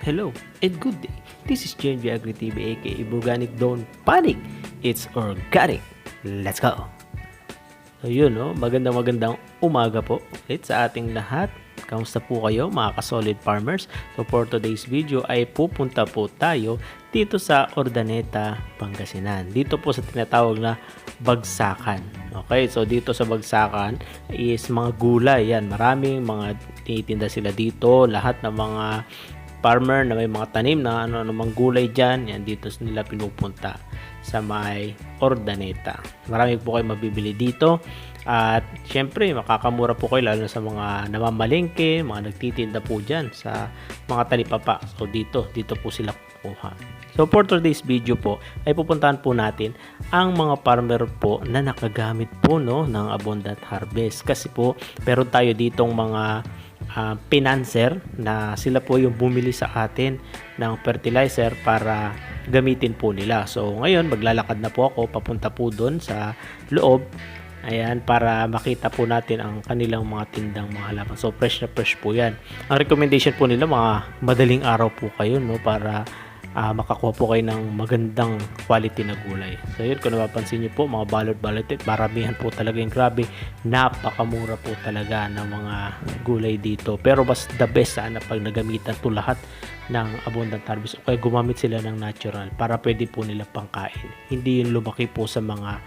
hello, and good day. This is JNV Agri TV aka Organic. Don't panic, it's organic. Let's go! So yun, no? Magandang umaga po ulit sa ating lahat. Kamusta po kayo mga ka-solid farmers? So for today's video ay pupunta po tayo dito sa Urdaneta, Pangasinan. Dito po sa tinatawag na Bagsakan. Okay, so dito sa Bagsakan is mga gulay. Yan, maraming mga tinitinda sila dito. Lahat ng mga farmer na may mga tanim na ano-anong gulay dyan, yan dito nila pinupunta sa may Urdaneta. Marami po kayo mabibili dito at syempre makakamura po kayo lalo sa mga namamalengke, mga nagtitinda po dyan sa mga talipapa. So dito po sila kukuha. So for today's video po ay pupuntahan po natin ang mga farmer po na nakagamit po ng Abundant Harvest, kasi po meron tayo ditong mga financer na sila po yung bumili sa atin ng fertilizer para gamitin po nila. So ngayon maglalakad na po ako papunta po doon sa loob, ayan, para makita po natin ang kanilang mga tindang mga halaman. So fresh na fresh po yan. Ang recommendation po nila mga madaling araw po kayo, no, para makakuha po kayo ng magandang quality na gulay. So yun, kung napapansin nyo po, mga balot-balot, maramihan po talaga yung grabe. Napakamura po talaga ng mga gulay dito. Pero mas the best sana pag nagamitan to lahat ng Abundant Harvest o kaya gumamit sila ng natural para pwede po nila pangkain. Hindi yung lumaki po sa mga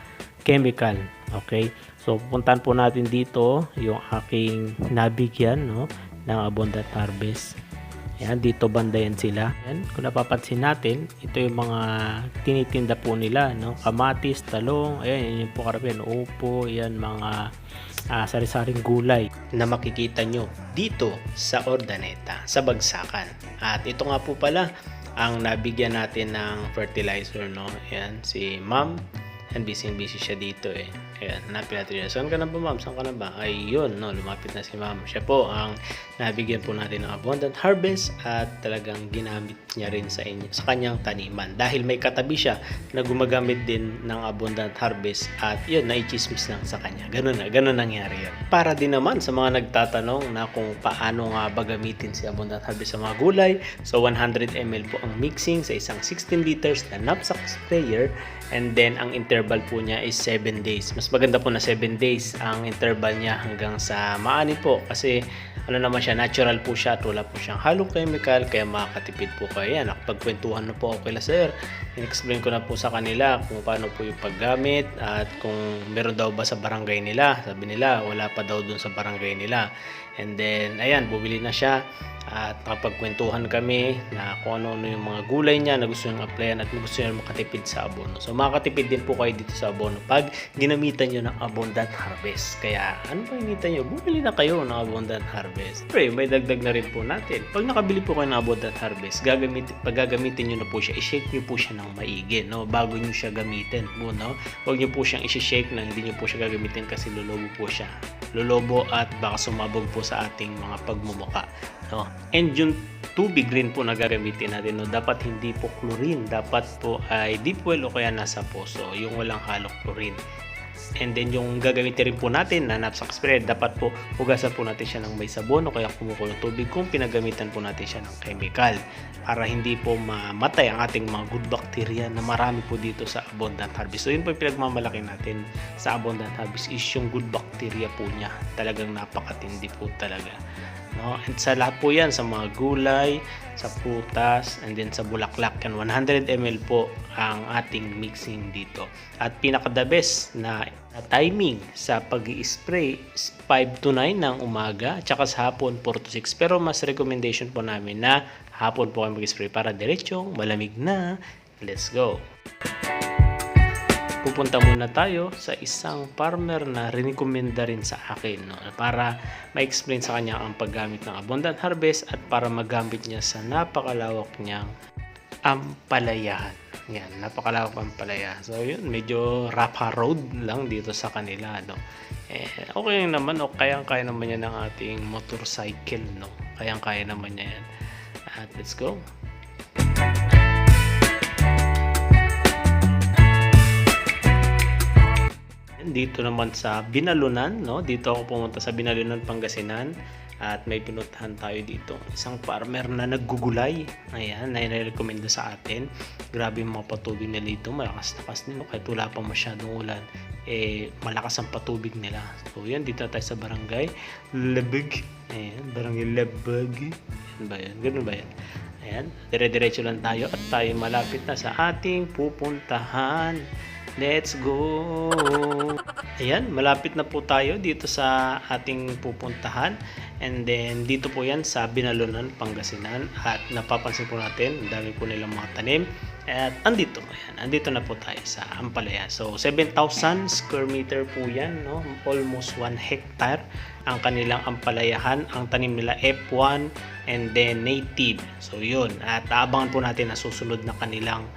chemical. Okay, so pupuntahan po natin dito yung aking nabigyan, no, ng Abundant Harvest. Yan, dito banda yan sila. Yan, kung napapansin natin, ito yung mga tinitinda po nila, no? Kamatis, talong, ayan, yun po karamihan, upo, yan, mga sari-saring gulay na makikita nyo dito sa Urdaneta, sa Bagsakan. At ito nga po pala ang nabigyan natin ng fertilizer, no? Yan, si Ma'am. And busy siya dito eh. Ayan, hanapin natin yun. Saan ka na ba, ma'am? Saan ka na ba? Ayun, no, lumapit na si ma'am. Siya po ang nabigyan po natin ng Abundant Harvest at talagang ginamit niya rin sa kanyang taniman. Dahil may katabi siya na gumagamit din ng Abundant Harvest at yun, naichismis lang sa kanya. Ganun nangyari yun. Para din naman sa mga nagtatanong na kung paano nga ba gamitin si Abundant Harvest sa mga gulay. So 100 ml po ang mixing sa isang 16 liters na knapsack sprayer, and then ang interval po niya is 7 days. Mas maganda po na 7 days ang interval niya hanggang sa maani po, kasi ano naman siya, natural po siya at wala po siyang halong chemical, kaya makakatipid po kayo. Yan, nakapagkwentuhan na po ako kila sir. In-explain ko na po sa kanila kung paano po yung paggamit at kung meron daw ba sa barangay nila. Sabi nila wala pa daw dun sa barangay nila. And then ayan, bumili na siya at nakapagkwentuhan kami na kung ano yung mga gulay niya na gusto niyang applyan at gusto niyang makatipid sa abono. So makakatipid din po kayo dito sa abono pag ginamitan nyo ng Abundant Harvest. Kaya ano pa hinihintay nyo? Bumili na kayo ng Abundant Harvest. Pero may dagdag na rin po natin. Pag nakabili po kayo ng Abundant Harvest, pag gagamitin nyo na po siya, i-shake nyo po siya ng maigi, no? Bago nyo siya gamitin, no? Huwag nyo po siyang i-shake na hindi nyo po siya gagamitin kasi lolobo po siya. Lolobo at baka sumabog po sa ating mga pagmumuka, no? And yung tubig rin po na gagamitin natin, no? Dapat hindi po chlorine, dapat po ay deep well o kaya nasa poso, yung walang halong chlorine. And then yung gagamitin rin po natin na knapsack sprayer, dapat po hugasan po natin siya ng may sabon o kaya kumukulong tubig kung pinagamitan po natin siya ng chemical, para hindi po mamatay ang ating mga good bacteria na marami po dito sa Abundant Harvest. So yun po yung pinagmamalaki natin sa Abundant Harvest, is yung good bacteria po niya. Talagang napakatindi po talaga, no? And sa lahat po yan, sa mga gulay, sa prutas, and then sa bulaklak, yan 100 ml po ang ating mixing dito. At pinaka the best na timing sa pag-i-spray 5 to 9 ng umaga, at saka sa hapon 4 to 6. Pero mas recommendation po namin na hapon po kayo mag-spray para diretsong malamig na. Let's go! Pupunta muna tayo sa isang farmer na rinekomenda rin sa akin, no, para ma-explain sa kanya ang paggamit ng Abundant Harvest at para magamit niya sa napakalawak niyang ampalayahan. Yan, napakalawak ampalaya. So yun, medyo rough road lang dito sa kanila, no. Okay naman, o kayang-kaya naman yan ng ating motorcycle, no. Kayang-kaya naman yan. At let's go. Dito naman sa Binalunan, no? Dito ako pumunta sa Binalunan, Pangasinan. At may pinuntahan tayo dito, isang farmer na naggugulay. Ayan, na nirekomenda sa atin. Grabe yung mga patubig nila dito, malakas-lakas din, no? Kahit wala pa masyadong ulan, malakas ang patubig nila. So yan, dito tayo sa barangay Lebeg. Ayan, barangay Lebeg. Ayan ba yan? Ganun ba yan? Ayan, dire-diretso lang tayo at tayo malapit na sa ating pupuntahan. Let's go! Ayan, malapit na po tayo dito sa ating pupuntahan. And then, dito po yan sa Binalonan, Pangasinan. At napapansin po natin, ang dami po nilang mga tanim. At andito na po tayo sa Ampalaya. So, 7,000 square meter po yan, no? Almost 1 hectare ang kanilang ampalayahan. Ang tanim nila F1 and then native. So, yun. At abangan po natin na susunod na kanilang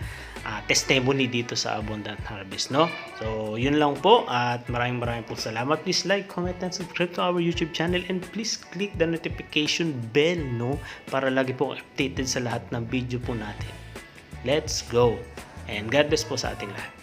testimony dito sa Abundant Harvest, no? So, yun lang po at maraming po salamat. Please like, comment, and subscribe to our YouTube channel and please click the notification bell, no? Para lagi po updated sa lahat ng video po natin. Let's go! And God bless po sa ating lahat.